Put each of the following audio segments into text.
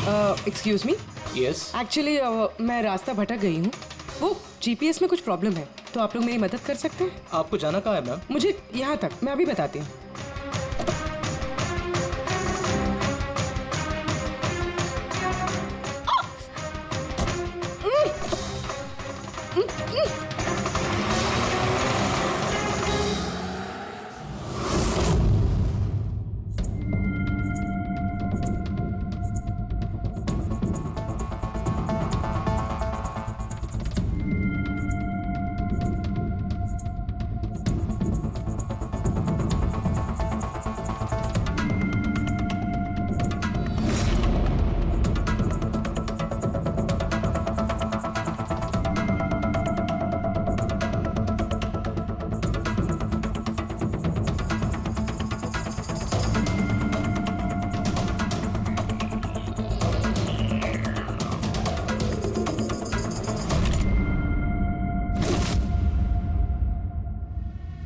Excuse me. Yes. Actually मैं रास्ता भटक गई हूँ। वो जीपीएस में कुछ प्रॉब्लम है, तो आप लोग मेरी मदद कर सकते हैं? आपको जाना कहाँ है मैम? मुझे यहाँ तक, मैं अभी बताती हूँ।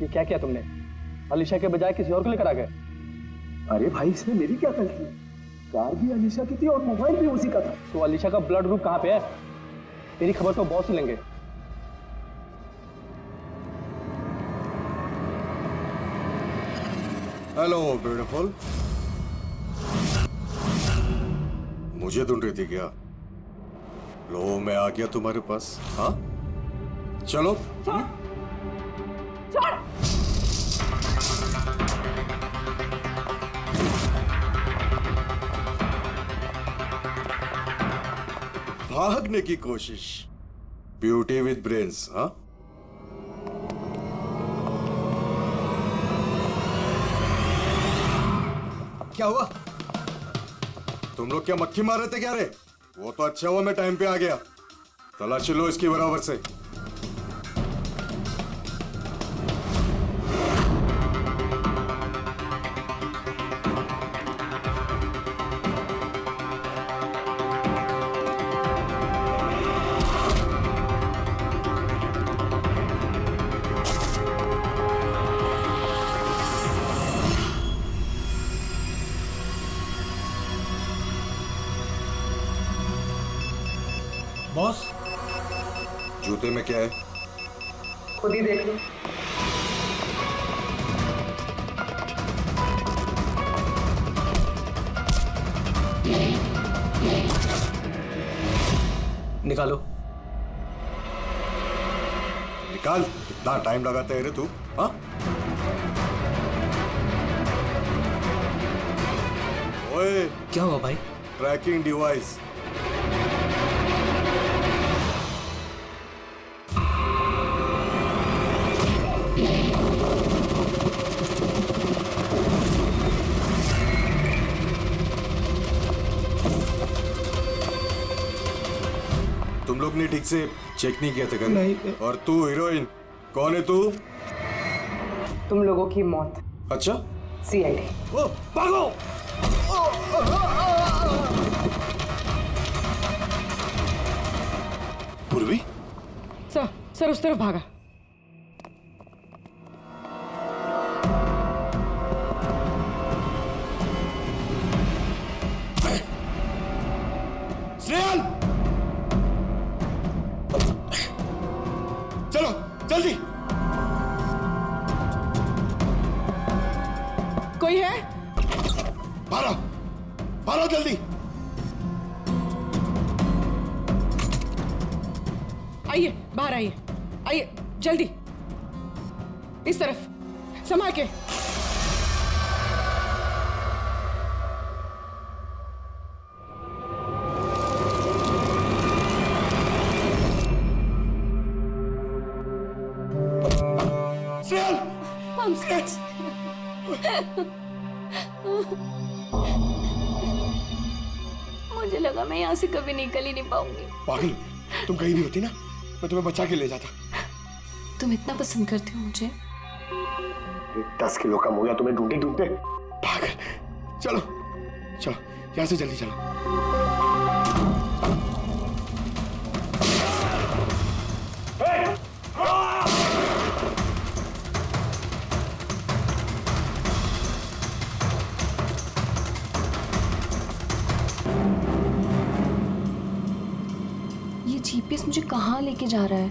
ये क्या किया तुमने? अलीशा के बजाय किसी और को लेकर आ गए? अरे भाई, इसमें मेरी क्या गलती? कार भी अलीशा की थी और मोबाइल भी उसी का था। तो अलीशा का ब्लड ग्रुप कहाँ पे है? तेरी खबर तो बॉस ही लेंगे। हेलो ब्यूटीफुल, मुझे ढूंढ रही थी क्या? लो मैं आ गया तुम्हारे पास। हाँ चलो। भागने की कोशिश, ब्यूटी विद ब्रेन्स। हाँ क्या हुआ? तुम लोग क्या मक्खी मार रहे थे क्या रे? वो तो अच्छा हुआ मैं टाइम पे आ गया। तलाशी लो इसकी बराबर से। बॉस, जूते में क्या है? खुद ही देख लो। निकालो। निकाल। कितना टाइम लगाता है रे तू? हाँ ओए, क्या हुआ भाई? Tracking device. तुम लोग ने ठीक से चेक नहीं किया था क्या? नहीं। और तू हीरोइन, कौन है तू? तुम लोगों की मौत। अच्छा, सीआईडी। ओ भागो। पूर्वी, सर उस तरफ भागा। श्रेयाल चलो जल्दी। कोई है? भारो भारो जल्दी। आइए, बाहर आइए, आइए जल्दी। इस तरफ, संभाल के। मुझे लगा मैं यहाँ से कभी निकल ही नहीं पाऊंगी। पागल, तुम कहीं नहीं होती ना, मैं तुम्हें बचा के ले जाता। तुम इतना पसंद करते हो मुझे? 10 किलो कम हो गया तुम्हें ढूंढते ढूंढते। पागल, चलो चलो यहाँ से जल्दी चलो। जीपीएस मुझे कहाँ लेके जा रहा है?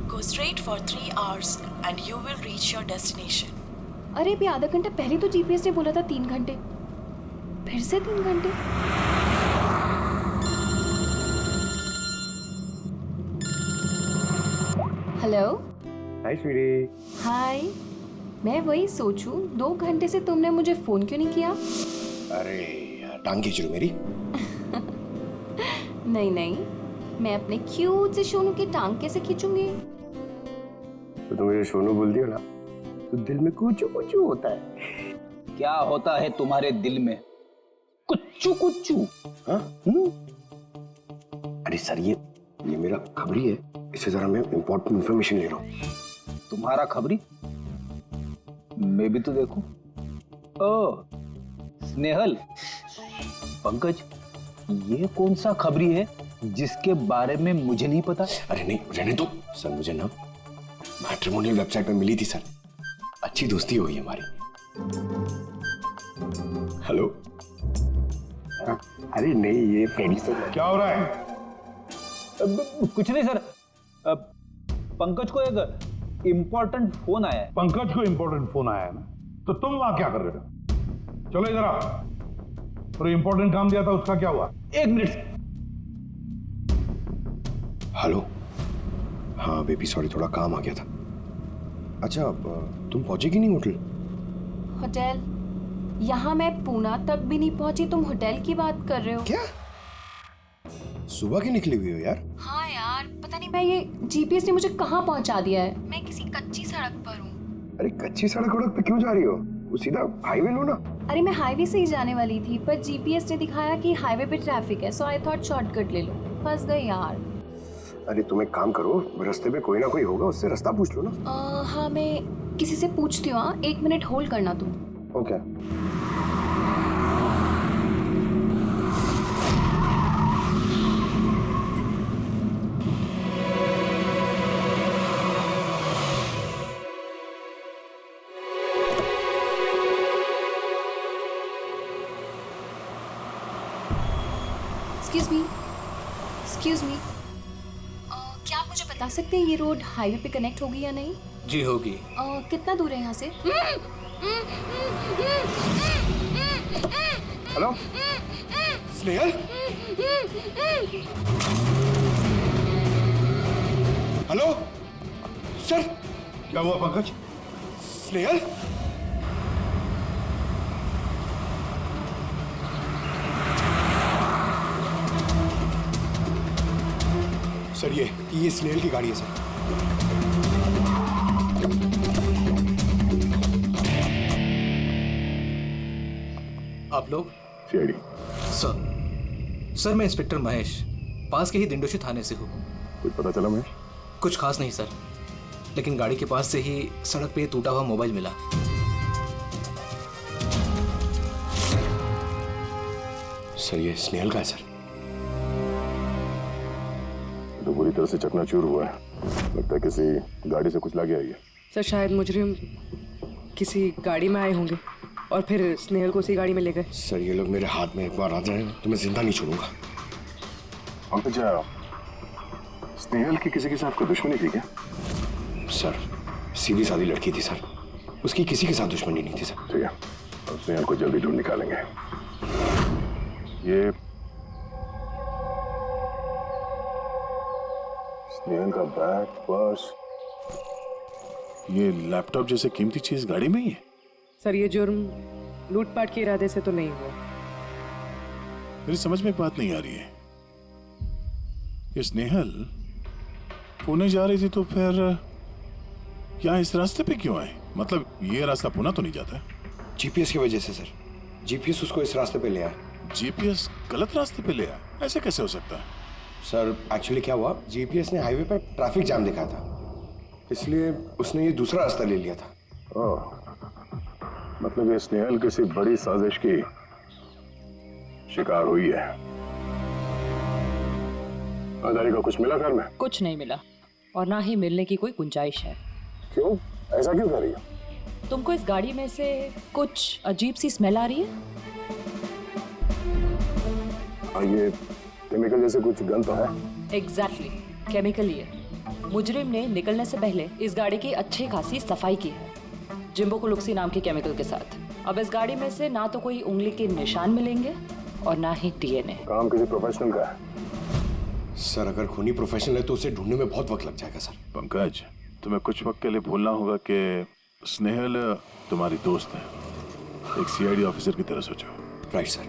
Go straight for 3 hours and you will reach your destination. अरे अभी आधा घंटा पहले तो जीपीएस ने बोला था 3 घंटे, फिर से 3 घंटे। हेलो। हाय स्वीटी। हाय। मैं वही सोचूं 2 घंटे से तुमने मुझे फोन क्यों नहीं किया? अरे यार टांग खींच रही हो मेरी। नहीं नहीं, मैं अपने क्यूट से सोनू की टांग कैसे खींचूंगी? तो तुम मुझे सोनू बोल दियो ना तो दिल में कुछ कुछ होता है। क्या होता है तुम्हारे दिल में? कुच्चू कुच्चू। हाँ? अरे सर ये मेरा खबरी है, इससे जरा मैं इंपॉर्टेंट इंफॉर्मेशन ले रहा हूँ। तुम्हारा खबरी? मैं भी तो देखूं। ओ स्नेहल, पंकज, ये कौन सा खबरी है जिसके बारे में मुझे नहीं पता? अरे नहीं रहने दो सर, मुझे ना मैट्रिमोनियल वेबसाइट पे मिली थी सर, अच्छी दोस्ती हुई हमारी। हेलो। अरे नहीं ये फ्रेंड से। क्या हो रहा है? कुछ नहीं सर, पंकज को एक इम्पोर्टेंट फोन आया है। पंकज को इंपॉर्टेंट फोन आया है ना, तो तुम वहां क्या कर रहे हो? चलो इधर आओ। और इंपॉर्टेंट काम दिया था उसका क्या हुआ? 1 मिनट। हेलो। हाँ बेबी सॉरी, थोड़ा काम आ गया था। अच्छा तुम पहुंचेगी नहीं होटल? होटल? यहाँ मैं पूना तक भी नहीं पहुंची, तुम होटल की बात कर रहे हो? क्या सुबह की निकली हुई हो यार? हाँ यार, पता नहीं मैं ये जीपीएस ने मुझे कहाँ पहुंचा दिया है। मैं किसी कच्ची सड़क पर हूँ। अरे कच्ची सड़क पे क्यों जा रही हो? वो सीधा हाईवे लो ना। अरे मैं हाईवे से ही जाने वाली थी, पर जीपीएस ने दिखाया कि हाईवे पे ट्रैफिक है, सो आई थॉट शॉर्टकट ले लो। फंस गई यार। अरे तुम एक काम करो, रास्ते में कोई ना कोई होगा, उससे रास्ता पूछ लो ना। हाँ मैं किसी से पूछती हूँ। 1 मिनट होल्ड करना तुम। ओके। एक्सक्यूज मी, क्या आप मुझे बता सकते हैं ये रोड हाईवे पे कनेक्ट होगी या नहीं? जी होगी। कितना दूर है यहाँ से? हेलो स्नेहल। Hello sir. क्या हुआ पंकज? स्नेहल। सर ये स्नेहल की गाड़ी है सर। आप लोग? सीआईडी। सर मैं इंस्पेक्टर महेश, पास के ही दिंडोशी थाने से हूँ। कुछ पता चला महेश? कुछ खास नहीं सर, लेकिन गाड़ी के पास से ही सड़क पे टूटा हुआ मोबाइल मिला। सर ये स्नेहल का है सर। तो बुरी तरह से चकनाचूर हुआ है, लगता है किसी गाड़ी से कुछ लग गया है। सर शायद मुजरिम किसी गाड़ी में आए होंगे और फिर स्नेहल को उसी गाड़ी में ले गए। सर ये लोग मेरे हाथ में एक बार आ जाए तो मैं जिंदा नहीं छोड़ूंगा। पंकज, स्नेहल की किसी के साथ कोई दुश्मनी थी क्या? सर सीधी सादी लड़की थी सर, उसकी किसी के साथ दुश्मनी नहीं थी सर। ठीक है, अब स्नेहल को जल्दी ढूंढ निकालेंगे। ये स्नेहल का बैग, पर्स, ये लैपटॉप जैसे कीमती चीज गाड़ी में ही है। सर ये जुर्म लूटपाट के इरादे से तो नहीं हुआ। मेरी समझ में एक बात नहीं आ रही है, ये स्नेहल पुणे जा रही थी तो फिर यहाँ इस रास्ते पे क्यों आए? मतलब ये रास्ता पुणे तो नहीं जाता है? जीपीएस की वजह से सर, जीपीएस उसको इस रास्ते पे ले आया। जीपीएस गलत रास्ते पे ले आया? ऐसे कैसे हो सकता है? सर एक्चुअली क्या हुआ, जीपीएस ने हाईवे पर ट्रैफिक जाम दिखाया था, इसलिए उसने ये दूसरा रास्ता ले लिया था। ओह, मतलब ये स्नेहल किसी बड़ी साजिश की शिकार हुई है। आधारी का कुछ मिला घर में? कुछ नहीं मिला और ना ही मिलने की कोई गुंजाइश है। क्यों? ऐसा क्यों कर रही है? तुमको इस गाड़ी में से कुछ अजीब सी स्मेल आ रही है? और ये केमिकल जैसे कुछ गन तो है? एग्जैक्टली, केमिकल ही है। मुजरिम ने निकलने से पहले इस गाड़ी की अच्छी खासी सफाई की है, जिम्बो कुलुक्सी नाम के केमिकल के साथ। अब इस गाड़ी में से ना तो कोई उंगली के निशान मिलेंगे और ना ही डीएनए। काम किसी प्रोफेशनल का है। सर अगर खूनी प्रोफेशनल है तो उसे ढूंढने में बहुत वक्त लग जाएगा सर। पंकज, तुम्हें कुछ वक्त के लिए भूलना होगा कि स्नेहल तुम्हारी दोस्त है, एक सीआईडी ऑफिसर की तरह सोचो। Right sir.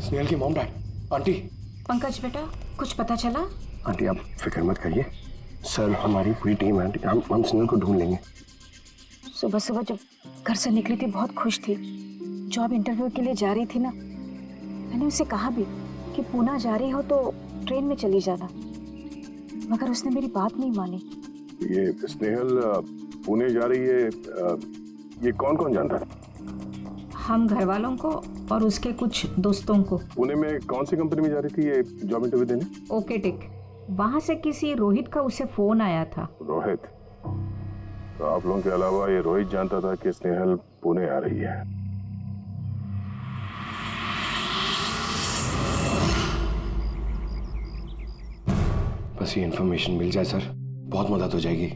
स्नेहल की मॉम डैड, आंटी। पंकज बेटा, कुछ पता चला? आंटी आप फिक्र मत करिए, सर हमारी पूरी टीम है आंटी, हम स्नेहल को ढूंढ लेंगे। सुबह सुबह जब घर से निकली थी बहुत खुश थी, जॉब इंटरव्यू के लिए जा रही थी ना, मैंने उसे कहा भी कि पूना जा रही हो तो ट्रेन में चली जाना, मगर उसने मेरी बात नहीं मानी। ये स्नेहल पुणे जा रही है, ये कौन कौन जानता है? हम घर वालों को और उसके कुछ दोस्तों को। पुणे में कौन सी कंपनी में जा रही थी ये जॉब इंटरव्यू देने? ओके टिक, वहाँ से किसी रोहित का उसे फोन आया था। रोहित? तो आप लोगों के अलावा ये रोहित जानता था कि स्नेहल पुणे आ रही है। बस ये इन्फॉर्मेशन मिल जाए सर, बहुत मदद हो जाएगी।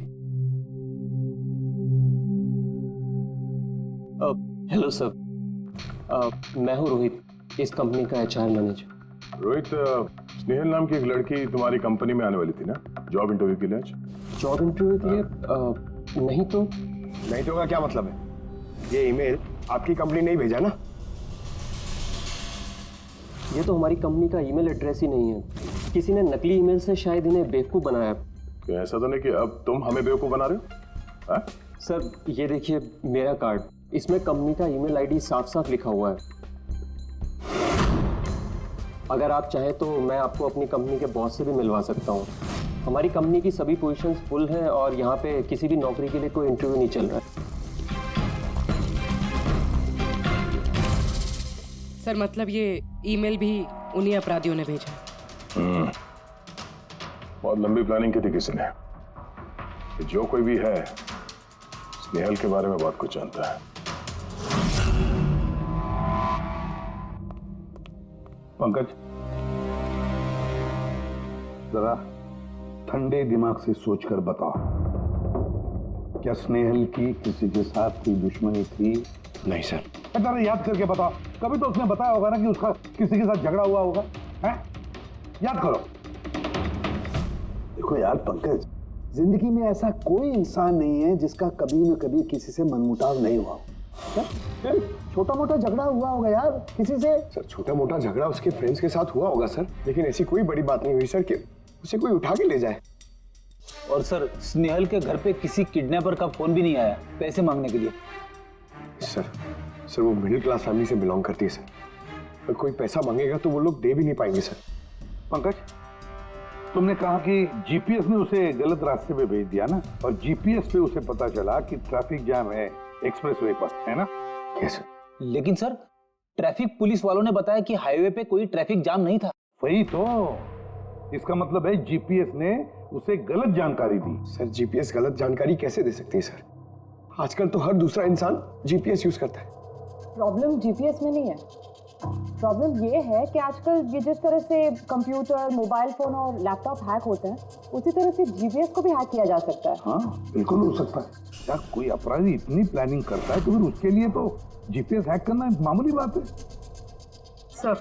हेलो सर, मैं हूँ रोहित, इस कंपनी का HR मैनेजर। रोहित, स्नेहल नाम की एक लड़की तुम्हारी कंपनी में आने वाली थी ना जॉब इंटरव्यू के लिए आज? जॉब इंटरव्यू के लिए? नहीं तो। नहीं तो का क्या मतलब है? ये ईमेल आपकी कंपनी ने ही भेजा ना? ये तो हमारी कंपनी का ईमेल एड्रेस ही नहीं है, किसी ने नकली ईमेल से शायद इन्हें बेवकूफ़ बनाया। क्या ऐसा तो नहीं कि अब तुम हमें बेवकूफ़ बना रहे हो? हाँ? सर ये देखिए मेरा कार्ड, इसमें कंपनी का ईमेल आईडी साफ साफ लिखा हुआ है। अगर आप चाहें तो मैं आपको अपनी कंपनी के बॉस से भी मिलवा सकता हूँ। हमारी कंपनी की सभी पोजीशंस फुल हैं और यहाँ पे किसी भी नौकरी के लिए कोई इंटरव्यू नहीं चल रहा है। सर मतलब ये ईमेल भी उन्हीं अपराधियों ने भेजा। बहुत लंबी प्लानिंग की थी किसी ने कि जो कोई भी है स्नेहल के बारे में बहुत कुछ जानता है। पंकज, जरा ठंडे दिमाग से सोचकर बताओ, क्या स्नेहल की किसी के साथ कोई दुश्मनी थी? नहीं सर। जरा याद करके बताओ, कभी तो उसने बताया होगा ना कि उसका किसी के साथ झगड़ा हुआ होगा, हैं? याद करो। देखो यार पंकज, जिंदगी में ऐसा कोई इंसान नहीं है जिसका कभी न कभी किसी से मनमुटाव नहीं हुआ हो। छोटा मोटा झगड़ा हुआ होगा यार किसी से। सर छोटा मोटा झगड़ा उसके फ्रेंड्स के साथ हुआ होगा सर, लेकिन ऐसी कोई बड़ी बात नहीं हुई सर कि उसे कोई उठा के ले जाए। और सर स्नेहल के घर पे किसी किडनैपर का फोन भी नहीं आया पैसे मांगने के लिए। सर वो मिडिल क्लास फैमिली से बिलोंग करती है सर, अगर कोई पैसा मांगेगा तो वो लोग दे भी नहीं पाएंगे सर। पंकज, तुमने कहा कि जीपीएस ने उसे गलत रास्ते पे भेज दिया ना, और जीपीएस पे उसे पता चला कि ट्रैफिक जाम है एक्सप्रेसवे पर, है ना? Yes sir. लेकिन सर ट्रैफिक पुलिस वालों ने बताया कि हाईवे पे कोई ट्रैफिक जाम नहीं था। वही तो, इसका मतलब है जीपीएस ने उसे गलत जानकारी दी। सर जीपीएस गलत जानकारी कैसे दे सकती है सर? आजकल तो हर दूसरा इंसान जीपीएस यूज करता है। प्रॉब्लम जीपीएस में नहीं है, प्रॉब्लम ये है कि आजकल ये जिस तरह से कंप्यूटर, मोबाइल फोन और लैपटॉप हैक होते हैं, उसी तरह से जीपीएस को भी हैक किया जा सकता है। हाँ बिल्कुल हो सकता है यार, कोई अपराधी इतनी प्लानिंग करता है तो फिर उसके लिए तो जीपीएस हैक करना मामूली बात है। सर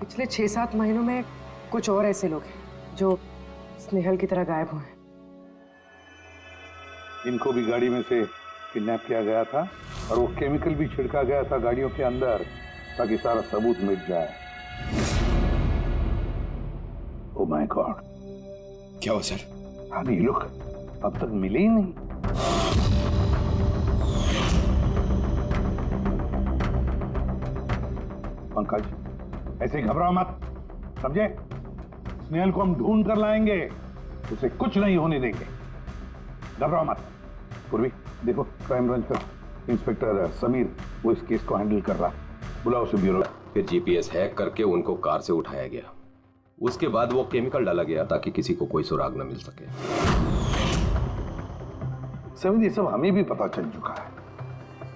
पिछले 6-7 महीनों में कुछ और ऐसे लोग हैं जो स्नेहल की तरह गायब हुए हैं। इनको भी गाड़ी में से किडनैप किया गया था और वो केमिकल भी छिड़का गया था गाड़ियों के अंदर ताकि सारा सबूत मिट जाए। ओह माय गॉड, क्या हुआ सर? अभी ये लोग अब तक मिले ही नहीं। पंकज ऐसे घबराओ मत, समझे? स्नेहल को हम ढूंढ कर लाएंगे, उसे कुछ नहीं होने देंगे, घबराओ मत। पूर्वी देखो, क्राइम ब्रांच का इंस्पेक्टर समीर वो इस केस को हैंडल कर रहा, बुलाओ उसे ब्यूरो। फिर जीपीएस हैक करके उनको कार से उठाया गया, उसके बाद वो केमिकल डाला गया ताकि किसी को कोई सुराग न मिल सके। समीर ये सब हमें भी पता चल चुका है,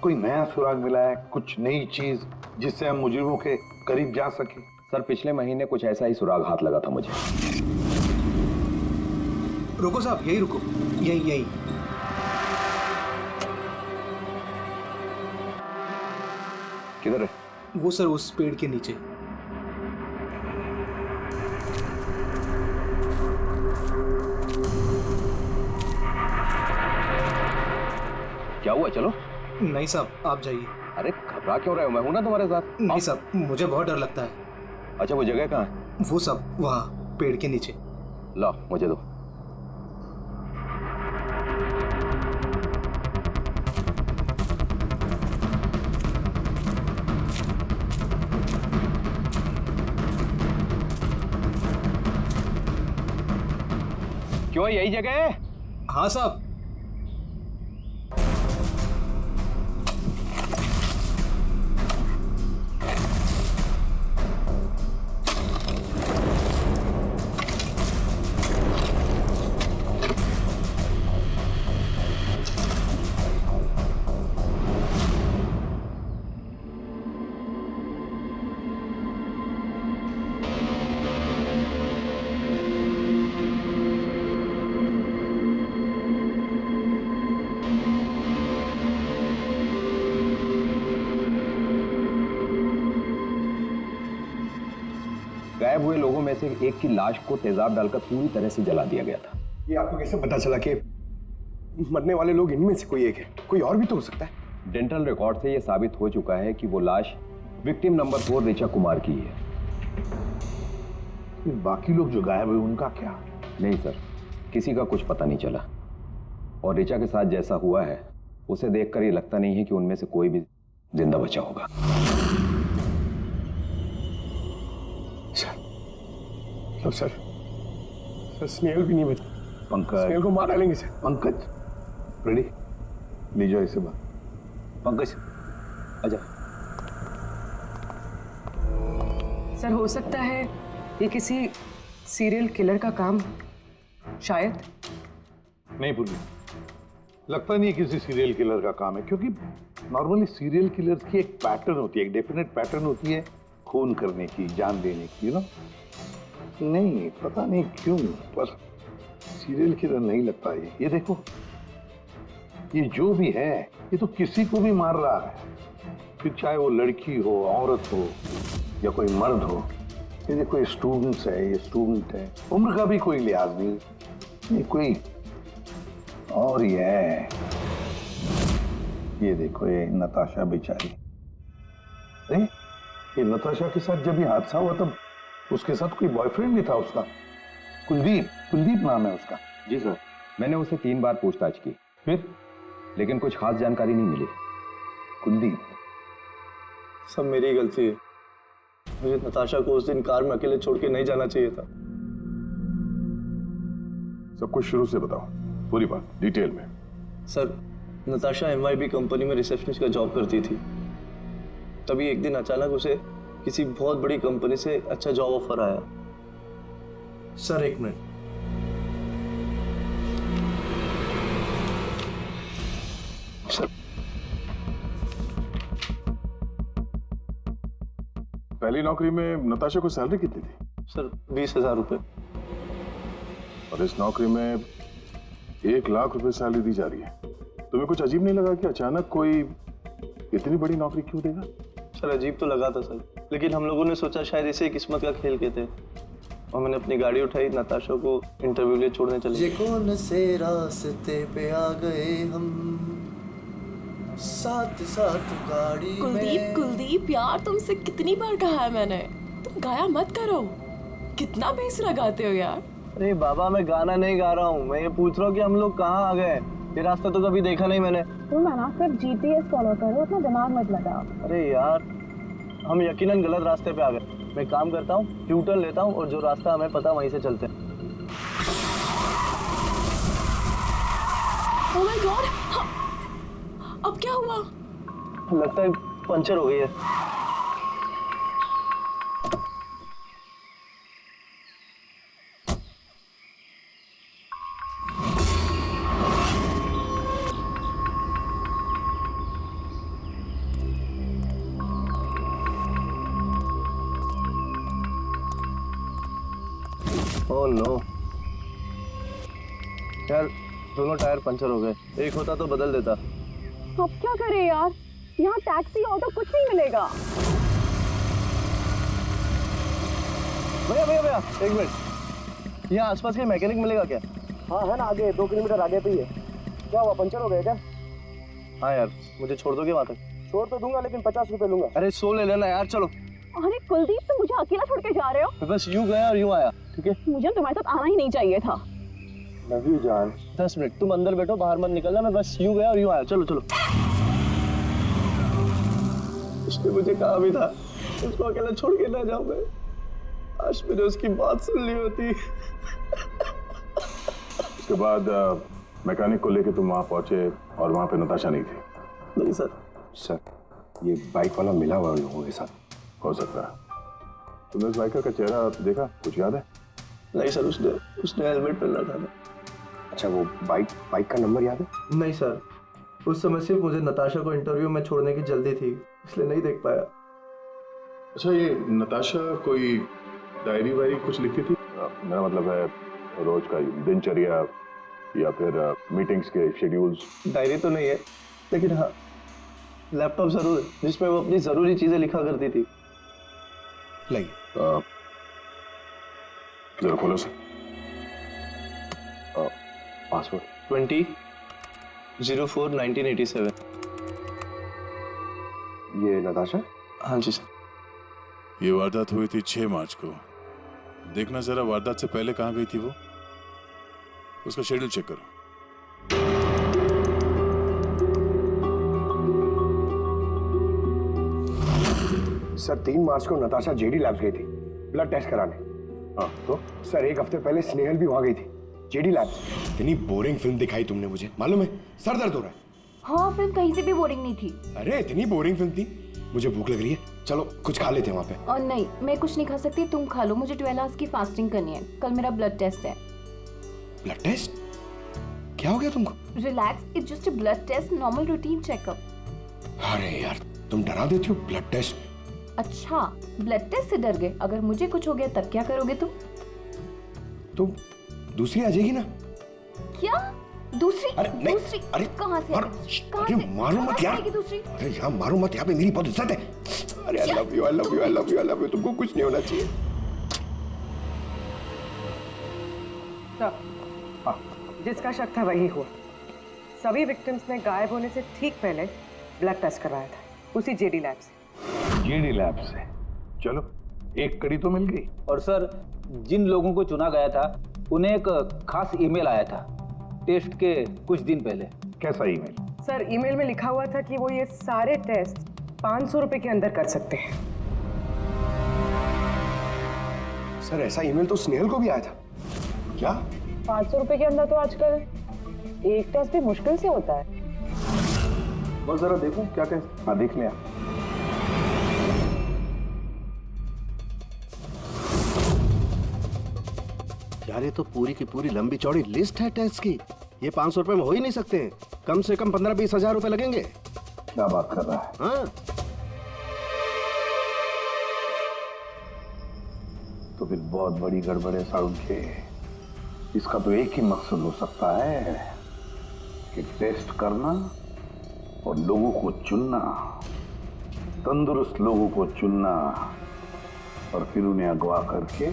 कोई नया सुराग मिला है, कुछ नई चीज जिससे हम मुजरिमों के करीब जा सके? सर पिछले महीने कुछ ऐसा ही सुराग हाथ लगा था मुझे। रुको साहब, यही रुको, यही यही। किधर है? वो सर उस पेड़ के नीचे। क्या हुआ? चलो। नहीं साहब, आप जाइए। अरे घबरा क्यों रहे हो? मैं हूं ना तुम्हारे साथ। नहीं साहब, मुझे बहुत डर लगता है। अच्छा वो जगह कहाँ है? वो सब वहाँ पेड़ के नीचे। ला मुझे दो। क्यों यही जगह है? हाँ साहब। गायब हुए लोगों में से एक की लाश को तेजाब डालकर पूरी तरह से जला दिया गया था। ये आपको कैसे पता चला कि मरने वाले लोग इनमें से कोई एक है? कोई और भी तो हो सकता है। डेंटल रिकॉर्ड से यह साबित हो चुका है कि वो लाश विक्टिम नंबर 4 ऋचा कुमार की है। बाकी लोग जो गायब हुए उनका क्या? नहीं सर, किसी का कुछ पता नहीं चला। और ऋचा के साथ जैसा हुआ है उसे देखकर ये लगता नहीं है कि उनमें से कोई भी जिंदा बचा होगा। सर स्नेहल भी नहीं बचा। पंकज, स्नेहल को मार डालेंगे सर। पंकज रेडी, ले जाओ इसे बाहर। पंकज आजा। सर हो सकता है ये किसी सीरियल किलर का काम, शायद। नहीं पूर्वी, लगता नहीं किसी सीरियल किलर का काम है, क्योंकि नॉर्मली सीरियल किलर्स की एक पैटर्न होती है, एक डेफिनेट पैटर्न होती है खून करने की, जान देने की, ना। नहीं पता नहीं क्यों, पर सीरियल किलर नहीं लगता ये देखो, ये जो भी है ये तो किसी को भी मार रहा है, फिर चाहे वो लड़की हो, औरत हो या कोई मर्द हो। ये देखो ये स्टूडेंट्स है, ये स्टूडेंट है, उम्र का भी कोई लिहाज नहीं, ये कोई और ही है। ये देखो ये नताशा बेचारी, अरे ये नताशा के साथ जब ये हादसा हुआ तब उसके साथ कोई बॉयफ्रेंड भी था उसका, कुलदीप नाम है उसका। जी सर, मैंने उसे 3 बार पूछताछ की, फिर लेकिन कुछ खास जानकारी नहीं मिली। कुलदीप? सब मेरी गलती है, मुझे नताशा को उस दिन कार में अकेले छोड़ के नहीं जाना चाहिए था। सब कुछ शुरू से बताओ, पूरी बात डिटेल में। सर, नताशा MYB कंपनी में रिसेप्शनिस्ट का जॉब करती थी। तभी एक दिन अचानक उसे किसी बहुत बड़ी कंपनी से अच्छा जॉब ऑफर आया। सर एक मिनट। सर पहली नौकरी में नताशा को सैलरी कितनी थी? सर 20,000 रुपए। और इस नौकरी में 1 लाख रुपए सैलरी दी जा रही है। तुम्हें कुछ अजीब नहीं लगा कि अचानक कोई इतनी बड़ी नौकरी क्यों देगा? सर अजीब तो लगा था सर, लेकिन हम लोगों ने सोचा शायद इसे किस्मत का खेल कहते हैं, और मैंने अपनी गाड़ी उठाई, नताशा को इंटरव्यू लिए छोड़ने चले। ये कौन से रास्ते पे आ गए हम, साथ साथ गाड़ी में। कुलदीप यार, तुमसे कितनी बार कहा है मैंने, तुम गाया मत करो, कितना बेसुरा गाते हो यार। अरे बाबा, मैं गाना नहीं गा रहा हूँ, मैं ये पूछ रहा हूँ कि हम लोग कहाँ आ गए। ये रास्ता तो कभी देखा नहीं मैंने। तुम ना सिर्फ GPS फॉलो करो, अपना दिमाग मत लगाओ। अरे यार, हम यकीनन गलत रास्ते पे आ गए। मैं काम करता हूँ, ट्यूटर लेता हूँ और जो रास्ता हमें पता वहीं से चलते हैं। ओह माय गॉड, अब क्या हुआ? लगता है पंचर हो गई है। ओह नो यार, दोनों टायर पंचर हो गए। एक होता तो बदल देता। अब क्या करें यार, यहाँ टैक्सी ऑटो कुछ नहीं मिलेगा। भैया भैया भैया, एक मिनट, यहाँ आसपास के मैकेनिक मिलेगा क्या? हाँ है ना, आगे 2 किलोमीटर आगे पे ही है। क्या हुआ, पंचर हो गया क्या? हाँ यार, मुझे छोड़ दोगे वहाँ तक? छोड़ तो दूंगा, लेकिन 50 रुपए लूंगा। अरे 100 ले लेना यार, चलो। अरे कुलदीप, तुम मुझे अकेला छोड़ के जा रहे हो? मैं बस यूं गया और यूं आया, ठीक है? मुझे तुम्हारे साथ आना ही नहीं चाहिए था। लव यू जान। 10 मिनट तुम अंदर बैठो, बाहर मत निकलना। मैं बस यूं गया और यूं आया। चलो चलो। उसने मुझे कहा भी था उसको अकेला छोड़ के ना जाऊं मैं। आज मैंने उसकी बात सुन ली होती। उसके बाद मैकेनिक को लेके तुम वहां पहुंचे और वहां पे नताशा नहीं थी? नहीं सर। सर, ये बाइक वाला मिला हुआ लोगों के साथ। हो सकता है। तुमने उस बाइकर का चेहरा देखा, कुछ याद है? नहीं सर, उसने हेलमेट पहना था। अच्छा, वो बाइक का नंबर याद है? नहीं सर, उस समय सिर्फ मुझे नताशा को इंटरव्यू में छोड़ने की जल्दी थी, इसलिए नहीं देख पाया। अच्छा, ये नताशा कोई डायरी वायरी कुछ लिखती थी? मेरा मतलब है रोज का दिनचर्या या फिर मीटिंग्स के शेड्यूल्स। डायरी तो नहीं है, लेकिन हाँ लैपटॉप जरूर है जिसमें वो अपनी जरूरी चीजें लिखा करती थी। लाइए जरा खोलो से। पासवर्ड 20/04/1987। ये नताशा? हाँ जी सर। ये वारदात हुई थी 6 मार्च को। देखना जरा वारदात से पहले कहाँ गई थी वो, उसका शेड्यूल चेक करो। सर, 3 मार्च को नताशा जेडी लैब्स गई थी ब्लड टेस्ट कराने। हाँ तो? सर, 1 हफ्ते पहले स्नेहल भी वहां गई थी जेडी लैब्स। इतनी बोरिंग फिल्म दिखाई तुमने मुझे, मालूम है? सर दर्द हो रहा है। हाँ, फिल्म कहीं से भी बोरिंग नहीं थी। अरे इतनी बोरिंग फिल्म थी। मुझे भूख लग रही है, चलो कुछ खा लेते हैं वहाँ पे। और नहीं, मैं कुछ नहीं खा सकती, तुम खा लो। मुझे 12 आवर्स की फास्टिंग करनी है, कल मेरा ब्लड टेस्ट है। Blood test? क्या हो गया तुमको? Relax, it's just a blood test, normal routine checkup. अरे यार, तुम डरा देती हो। Blood test? अच्छा, ब्लड टेस्ट से डर गए? अगर मुझे कुछ हो गया तब क्या करोगे तुम? तो दूसरी आ जाएगी ना? क्या दूसरी? अरे नहीं, दूसरी अरे कहाँ से? कहाँ अरे से? मारो मत यार। दूसरी? अरे यहाँ मारो मत, यहाँ पे मेरी बहुत इज्जत है। अरे I love you, I love you, I love you, I love you. तुमको कुछ नहीं होना चाहिए। हाँ, जिसका शक था वही हुआ। सभी विक्टिम्स ने गायब होने से ठीक पहले ब्लड टेस्ट करवाया था, उसी जेडी लैब से। जेडी लैब से? चलो, एक कड़ी तो मिल गई। और सर, जिन लोगों को चुना गया था उन्हें एक खास ईमेल आया था टेस्ट के कुछ दिन पहले। कैसा ईमेल? सर, ईमेल में लिखा हुआ था कि वो ये सारे टेस्ट 500 रुपए के अंदर कर सकते हैं। सर, ऐसा ईमेल तो स्नेहल को भी आया था। क्या 500 रुपए के अंदर तो आजकल एक टेस्ट भी मुश्किल से होता है। बस जरा देखो क्या टेस्ट। हाँ, देख लिया। यार, ये तो पूरी की पूरी लंबी चौड़ी लिस्ट है टेस्ट की। ये 500 रुपए में हो ही नहीं सकते हैं। कम से कम 15-20 हजार रुपए लगेंगे। क्या बात कर रहा है? हाँ, तो फिर बहुत बड़ी गड़बड़ है साउंड के। इसका तो एक ही मकसद हो सकता है कि टेस्ट करना और लोगों को चुनना, तंदुरुस्त लोगों को चुनना और फिर उन्हें अगवा करके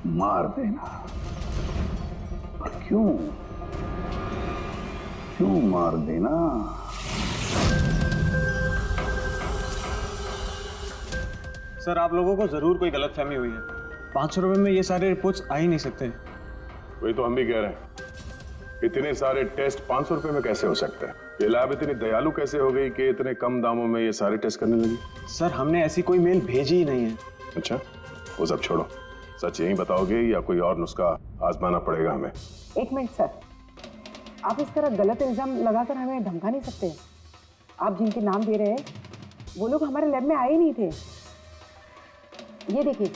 मार देना। और क्यों मार देना? सर, आप लोगों को जरूर कोई गलतफहमी हुई है। 500 रुपए में ये सारे रिपोर्ट्स आ ही नहीं सकते। वही तो हम भी कह रहे हैं। इतने सारे टेस्ट 500 रुपए में कैसे हो सकते हैं? ये लैब इतनी दयालु कैसे हो गई कि इतने कम दामों में ये सारे टेस्ट करने लगी? सर, हमने ऐसी कोई मेल भेजी ही नहीं है। अच्छा, वो सब छोड़ो। सच यही बताओगे या कोई और नुस्खा आजमाना पड़ेगा हमें? 1 मिनट सर, आप इस तरह गलत इल्जाम लगाकर हमें धमका नहीं सकते। आप जिनके नाम दे रहे हैं वो लोग हमारे लैब में आए नहीं थे। ये देखिए,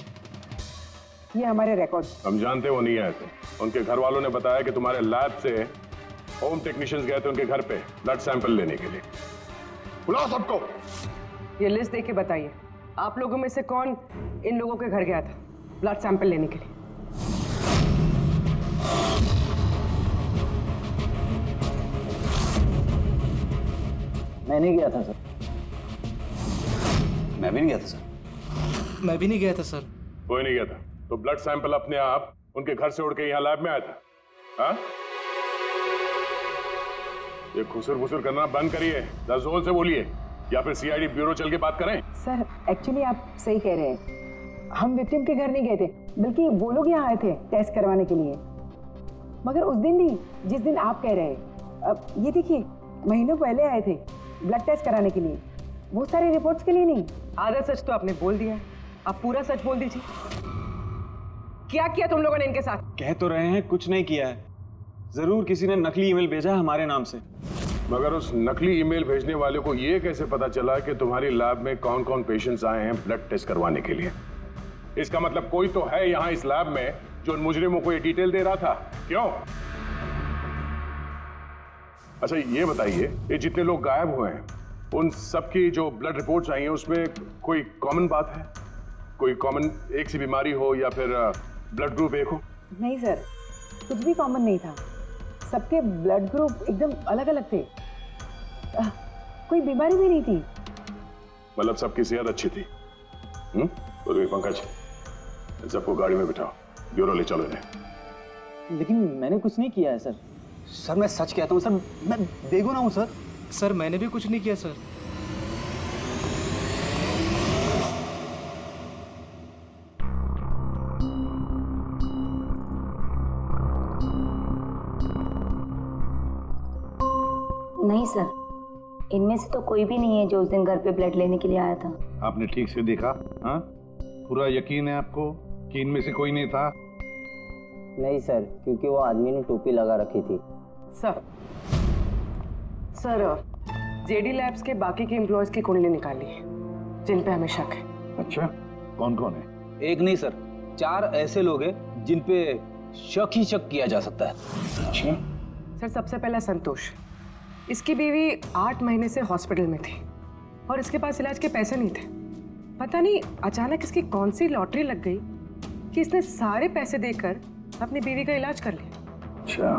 ये हमारे रिकॉर्ड। हम जानते वो नहीं आए थे। उनके घर वालों ने बताया कि तुम्हारे लैब से होम टेक्नीशियंस गए थे उनके घर पे ब्लड सैंपल लेने के लिए। बुलाओ सबको। ये लिस्ट देख के बताइए, आप लोगों में से कौन इन लोगों के घर गया था ब्लड सैंपल लेने के लिए? मैंने गया था सर। मैं भी नहीं गया था सर। मैं भी नहीं गया था सर। कोई नहीं गया था तो ब्लड सैंपल अपने आप उनके घर से उड़ के यहाँ लैब में आया था? हाँ? ये खुसर फुसर करना बंद करिए, जोर से बोलिए, या फिर सीआईडी ब्यूरो चल के बात करें। सर एक्चुअली आप सही कह रहे हैं, हम विक्टिम के घर नहीं गए थे, बल्कि वो लोग यहाँ आए थे टेस्ट करवाने के लिए। मगर उस दिन नहीं जिस दिन आप कह रहे हैं। अब ये देखिए, महीनों पहले आए थे ब्लड टेस्ट कराने के लिए, वो सारी रिपोर्ट्स के लिए नहीं। आधा सच तो आपने बोल दिया, आप पूरा सच बोल दीजिए। क्या किया तुम लोगों ने इनके साथ? कह तो रहे हैं कुछ नहीं किया है, जरूर किसी ने नकली ईमेल भेजा है हमारे नाम से। मगर उस नकली ईमेल भेजने वाले को ये कैसे पता चला कि तुम्हारी लैब में कौन कौन पेशेंट्स आए हैं ब्लड टेस्ट करवाने के लिए? इसका मतलब कोई तो है यहाँ इस लैब में जो उन मुजरिमों को ये डिटेल दे रहा था। क्यों? अच्छा ये बताइए, ये जितने लोग गायब हुए हैं उन सबकी जो ब्लड रिपोर्ट्स आई हैं उसमें कोई कॉमन बात है? कोई कॉमन एक सी बीमारी हो या फिर ब्लड ग्रुप एक हो? नहीं सर, कुछ भी कॉमन नहीं था, सबके ब्लड ग्रुप एकदम अलग अलग थे। कोई बीमारी भी नहीं थी। मतलब सबकी सेहत अच्छी थी? तो पंकज, सबको गाड़ी में बिठाओ, ब्यूरो ले चलो इन्हें। लेकिन मैंने कुछ नहीं किया है सर। सर मैं सच कहता हूँ सर, मैं बेगुनाह हूँ सर। सर मैंने भी कुछ नहीं किया सर। नहीं सर, इनमें से तो कोई भी नहीं है जो उस दिन घर पे ब्लड लेने के लिए आया था। आपने ठीक से देखा? हाँ, पूरा यकीन है आपको कि इनमें से कोई नहीं था? नहीं सर, क्योंकि वो आदमी ने टोपी लगा रखी थी। सर जेडी लैब्स के बाकी के एम्प्लॉयज की कुंडली निकाली है जिन पे हमें शक है। अच्छा, कौन कौन है? एक नहीं सर, 4 ऐसे लोग हैं जिन पे शक ही शक किया जा सकता है। अच्छा सर, सबसे पहला संतोष, इसकी बीवी 8 महीने से हॉस्पिटल में थी और इसके पास इलाज के पैसे नहीं थे। पता नहीं अचानक इसकी कौन सी लॉटरी लग गई कि इसने सारे पैसे देकर अपनी बीवी का इलाज कर लिया। अच्छा।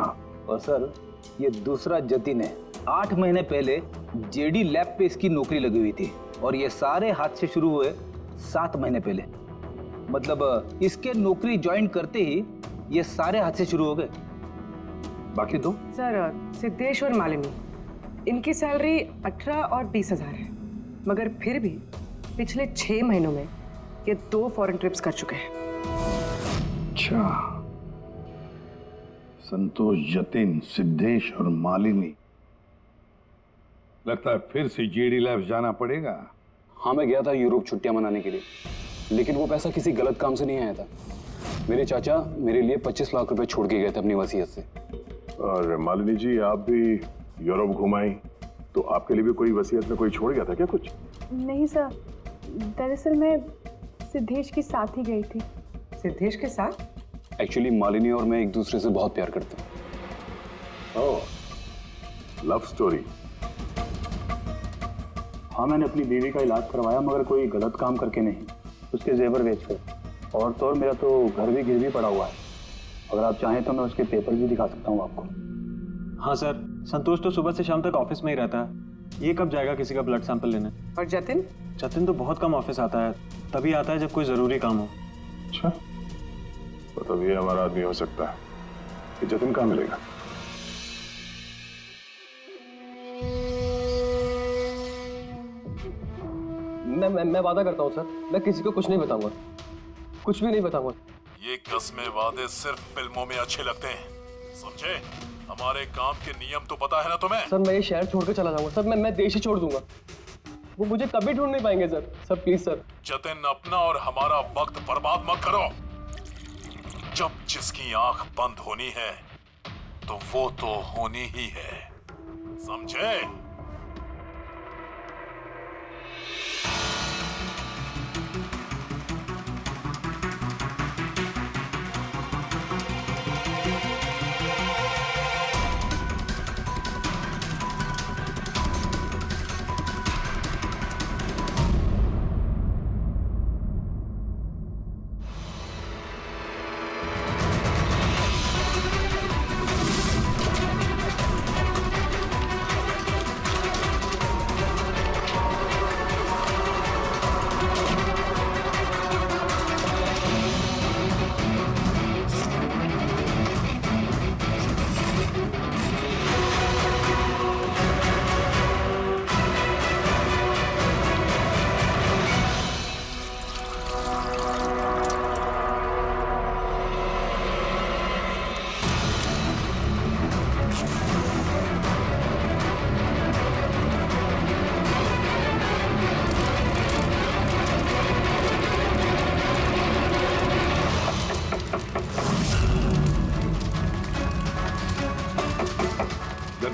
और सर ये दूसरा जतिन है, 8 महीने पहले जेडी लैब पे इसकी नौकरी लगी हुई थी और ये सारे हादसे शुरू हुए 7 महीने पहले। मतलब इसके नौकरी ज्वाइन करते ही ये सारे हादसे शुरू हो गए। बाकी दो सर, सिद्धेश और मालिनी, इनकी सैलरी 18 और 20,000 है, मगर फिर भी पिछले 6 महीनों में ये 2 फॉरेन ट्रिप्स कर चुके हैं। अच्छा, संतोष, जतिन, सिद्धेश और मालिनी, लगता है फिर से जेडी लैब्स जाना पड़ेगा। हाँ, मैं गया था यूरोप छुट्टियां मनाने के लिए, लेकिन वो पैसा किसी गलत काम से नहीं आया था। मेरे चाचा मेरे लिए 25 लाख रुपए छोड़ के गए थे अपनी वसीयत से। और मालिनी जी, आप भी यूरोप घुमाई, तो आपके लिए भी कोई वसीयत में कोई छोड़ गया था क्या कुछ? नहीं सर, दरअसल मैं सिद्धेश के साथ ही गई थी। सिद्धेश के साथ? एक्चुअली मालिनी और मैं एक दूसरे से बहुत प्यार करते हैं। ओह, लव स्टोरी। हाँ, मैंने अपनी बीवी का इलाज करवाया, मगर कोई गलत काम करके नहीं, उसके जेवर बेचकर। और तो और मेरा तो घर भी गिरवी पड़ा हुआ है, अगर आप चाहें तो मैं उसके पेपर भी दिखा सकता हूँ आपको। हाँ सर, संतोष तो सुबह से शाम तक ऑफिस में ही रहता है, ये कब जाएगा किसी का ब्लड सैंपल लेने? और जतिन? जतिन तो बहुत कम ऑफिस आता है, तभी आता है जब कोई जरूरी काम हो। अच्छा, तो तब ये हमारा आदमी हो सकता है। कि जतिन कहाँ मिलेगा? मैं वादा करता हूँ सर, मैं किसी को कुछ नहीं बताऊंगा, कुछ भी नहीं बताऊंगा। ये कस्में वादे सिर्फ फिल्मों में अच्छे लगते हैं, समझे? हमारे काम के नियम तो पता है ना तुम्हें? सर मैं ये शहर छोड़ के चला जाऊंगा सर, मैं देश ही छोड़ दूंगा, वो मुझे कभी ढूंढ नहीं पाएंगे सर प्लीज सर। जतिन, अपना और हमारा वक्त बर्बाद मत करो। जब जिसकी आंख बंद होनी है तो वो तो होनी ही है, समझे?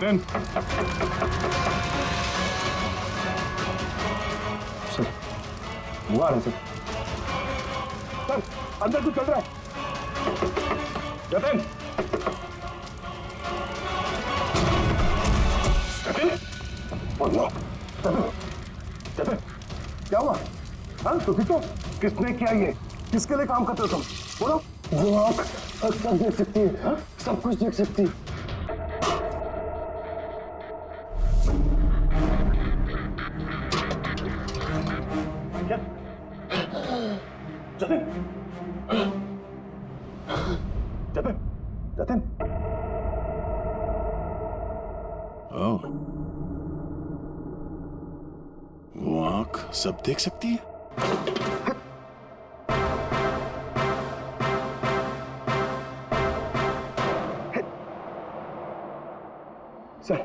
जतिन, सर वो आ रहा है सर। सर अंदर कुछ चल रहा है। जतिन, जतिन, बोलो। जतिन, क्या हुआ? हाँ तो ठीक हो? किसने किया ये? किसके लिए काम करते हो तुम? बोलो। वो आँख सब देख सकती है, हाँ? सब कुछ देख सकती है। जतिन, जतिन, जतिन, ओह, वो आंख सब देख सकती है। सर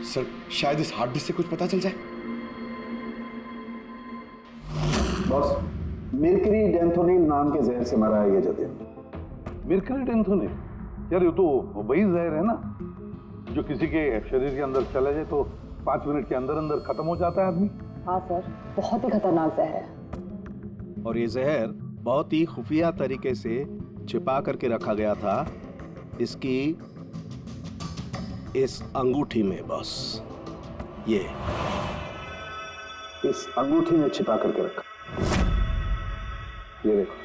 सर शायद इस हार्ड डिस्क से कुछ पता चल जाए। बॉस, मिर्करी डेंथोनिल नाम के जहर से मरा है ये जतिन। मिर्करी डेंथोनिल? यार ये तो वही जहर है ना जो किसी के शरीर के अंदर चला जाए तो 5 मिनट के अंदर अंदर खत्म हो जाता है आदमी। हाँ सर, बहुत ही खतरनाक जहर है। और ये जहर बहुत ही खुफिया तरीके से छिपा करके रखा गया था इसकी इस अंगूठी में बॉस। ये इस अंगूठी में छिपा करके रखा। ये देखो,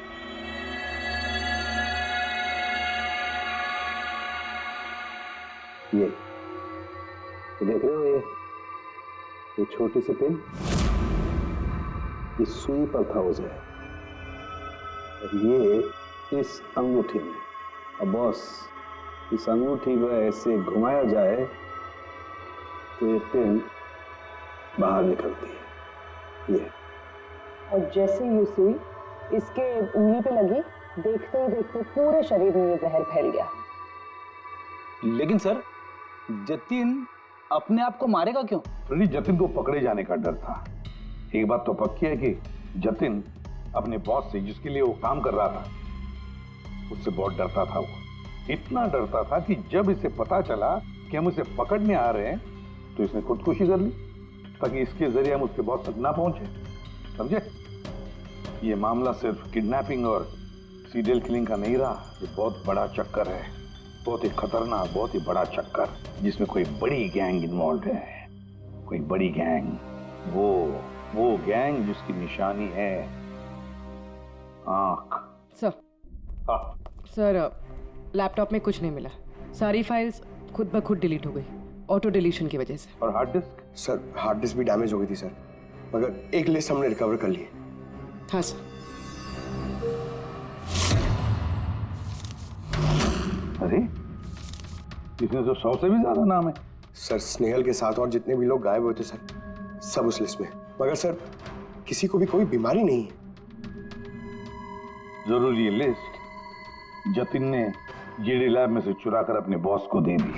ये देख रहे हो? ये छोटी सी पिन इस सुई पर था वो जहर, और ये इस अंगूठी में। अब बॉस, इस अंगूठी को ऐसे घुमाया जाए तो ये पिन बाहर निकलती है। ये और जैसे ये सुई इसके उंगली पे लगी, देखते ही देखते पूरे शरीर में ये जहर फैल गया। लेकिन सर, जतिन अपने आप को मारेगा क्यों? जतिन को पकड़े जाने का डर था। एक बात तो पक्की है कि जतिन अपने बॉस से, जिसके लिए वो काम कर रहा था, उससे बहुत डरता था। वो इतना डरता था कि जब इसे पता चला कि हम उसे पकड़ने आ रहे हैं तो इसने खुदकुशी कर ली ताकि इसके जरिए हम उसके बॉस तक ना पहुंचे। समझे? ये मामला सिर्फ किडनैपिंग और सीरियल किलिंग का नहीं रहा, ये बहुत बड़ा चक्कर है, बहुत ही खतरनाक, बहुत ही बड़ा चक्कर, जिसमें कोई बड़ी गैंग इन्वॉल्व है। कोई बड़ी गैंग, वो गैंग जिसकी निशानी है आंख। सर, सर लैपटॉप में कुछ नहीं मिला। सारी फाइल्स खुद ब खुद डिलीट हो गई, ऑटो डिलीशन की वजह से। और hard disk? Sir hard disk भी डैमेज हो गई थी सर, मगर एक लिस्ट हमने रिकवर कर ली। हाँ सर। अरे इसमें तो 100 से भी ज्यादा नाम है। सर स्नेहल के साथ और जितने भी लोग गायब हुए थे सर, सब उस लिस्ट में। मगर सर किसी को भी कोई बीमारी नहीं है। जरूर ये लिस्ट जतिन ने जीडी लैब में से चुरा कर अपने बॉस को दे दी।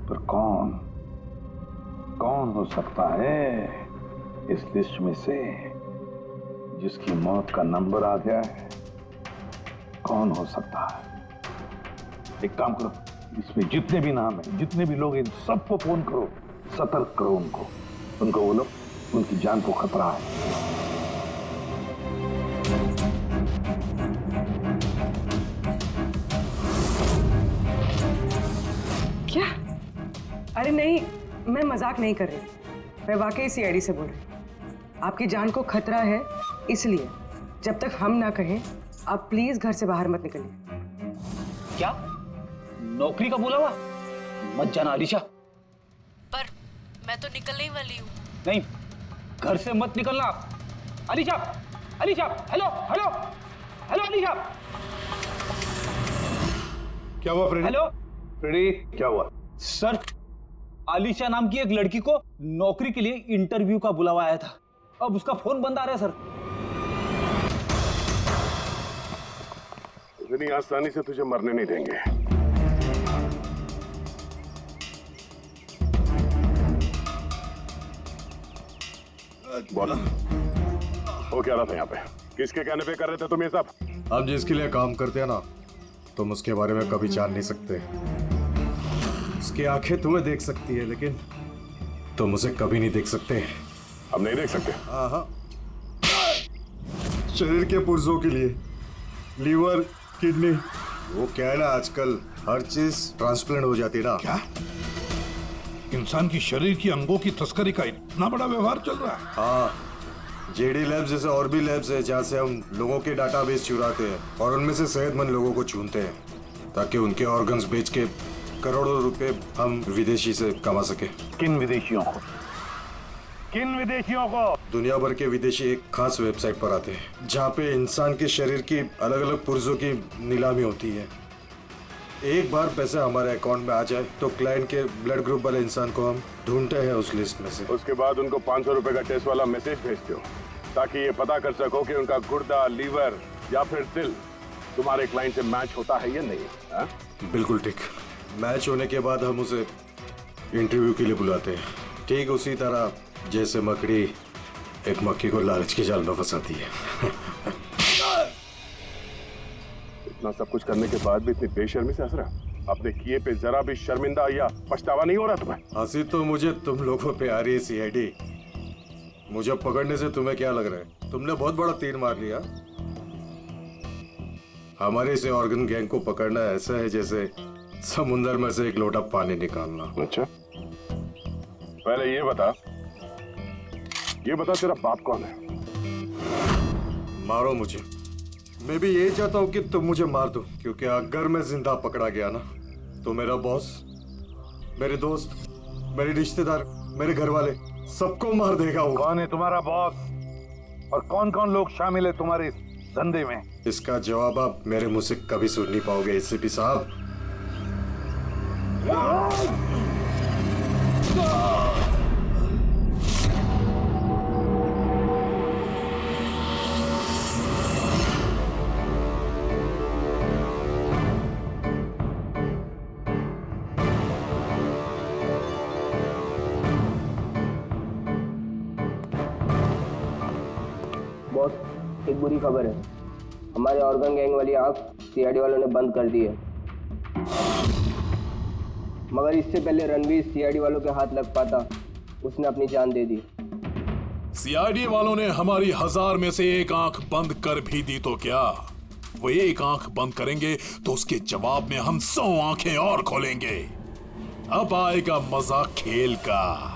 पर कौन हो सकता है इस लिस्ट में से जिसकी मौत का नंबर आ गया है? कौन हो सकता है? एक काम करो, इसमें जितने भी नाम हैं, जितने भी लोग, इन सबको फोन करो, सतर्क करो उनको बोलो उनकी जान को खतरा है। क्या? अरे नहीं, मैं मजाक नहीं कर रही, मैं वाकई सीआईडी से बोल रही। आपकी जान को खतरा है, इसलिए जब तक हम ना कहें आप प्लीज घर से बाहर मत निकलिए। क्या? नौकरी का बोला हुआ? मत जाना अलीशा। पर मैं तो निकलने ही वाली हूँ। नहीं, घर से मत निकलना। Alisha, Alisha, hello hello hello Alisha. क्या हुआ फ्रेडी? हेलो फ्रेडी, क्या हुआ? सर, अलीशा नाम की एक लड़की को नौकरी के लिए इंटरव्यू का बुलावा आया था। अब उसका फोन बंद आ रहा है सर। इतनी आसानी से तुझे मरने नहीं देंगे। बोलो, वो क्या रहा था यहाँ पे? किसके कहने पे कर रहे थे तुम ये सब? हम जिसके लिए काम करते हैं ना, तुम उसके बारे में कभी जान नहीं सकते। उसकी आंखें तुम्हें देख सकती है, लेकिन तुम उसे कभी नहीं देख सकते। हम नहीं देख सकते? हाँ, शरीर के पुर्जों के लिए लीवर, किडनी, वो क्या है ना, आजकल हर चीज ट्रांसप्लांट हो जाती है ना। क्या इंसान की शरीर की अंगों की तस्करी का इतना बड़ा व्यवहार चल रहा है? हाँ, जेडी लैब्स जैसे और भी लैब्स है जहाँ से हम लोगों के डाटाबेस चुराते हैं और उनमें से सेहतमंद लोगों को चुनते हैं ताकि उनके ऑर्गन्स बेच के करोड़ों रुपए हम विदेशी से कमा सके। किन विदेशियों को? किन विदेशियों को? दुनिया भर के विदेशी एक खास वेबसाइट पर आते हैं जहाँ पे इंसान के शरीर की अलग अलग पुर्जों की नीलामी होती है। एक बार पैसे हमारे अकाउंट में आ जाए तो क्लाइंट के ब्लड ग्रुप वाले इंसान को हम ढूंढते हैं उस लिस्ट में से। उसके बाद उनको 500 रुपए का टेस्ट वाला मैसेज भेजते हो ताकि ये पता कर सको कि उनका गुर्दा, लीवर या फिर दिल तुम्हारे क्लाइंट से मैच होता है या नहीं। हा? बिल्कुल ठीक। मैच होने के बाद हम उसे इंटरव्यू के लिए बुलाते हैं, ठीक उसी तरह जैसे मकड़ी एक मक्खी को लालच के जाल में फंसाती है। इतना सब कुछ करने के बाद भी इतनी बेशर्मी से हंस रहा? अपने किए पे जरा भी शर्मिंदा या पछतावा नहीं हो रहा तुम्हें? हंसी तो मुझे तुम लोगों पे आ रही है सीआईडी। मुझे पकड़ने से तुम्हें क्या लग रहा है? तुमने बहुत बड़ा तीर मार लिया। हमारे इसे ऑर्गन गैंग को पकड़ना ऐसा है जैसे समुंदर में से एक लोटा पानी निकालना। अच्छा, पहले ये बता तेरा बाप कौन है? मारो मुझे। मैं भी यही चाहता हूँ कि तुम मुझे मार दो, क्योंकि अगर मैं जिंदा पकड़ा गया ना तो मेरा बॉस, मेरे दोस्त, मेरे रिश्तेदार, मेरे घर वाले सबको मार देगा वो। कौन है तुम्हारा बॉस और कौन कौन लोग शामिल है तुम्हारे इस धंधे में? इसका जवाब आप मेरे मुंह से कभी सुन नहीं पाओगे एसीपी साहब। बॉस, एक बुरी खबर है। हमारे ऑर्गन गैंग वाली आग सीआईडी वालों ने बंद कर दी है। मगर इससे पहले रणवीर सीआईडी वालों के हाथ लग पाता, उसने अपनी जान दे दी। सीआईडी वालों ने हमारी 1000 में से एक आंख बंद कर भी दी तो क्या? वो एक आंख बंद करेंगे तो उसके जवाब में हम 100 आंखें और खोलेंगे। अब आएगा मजा खेल का।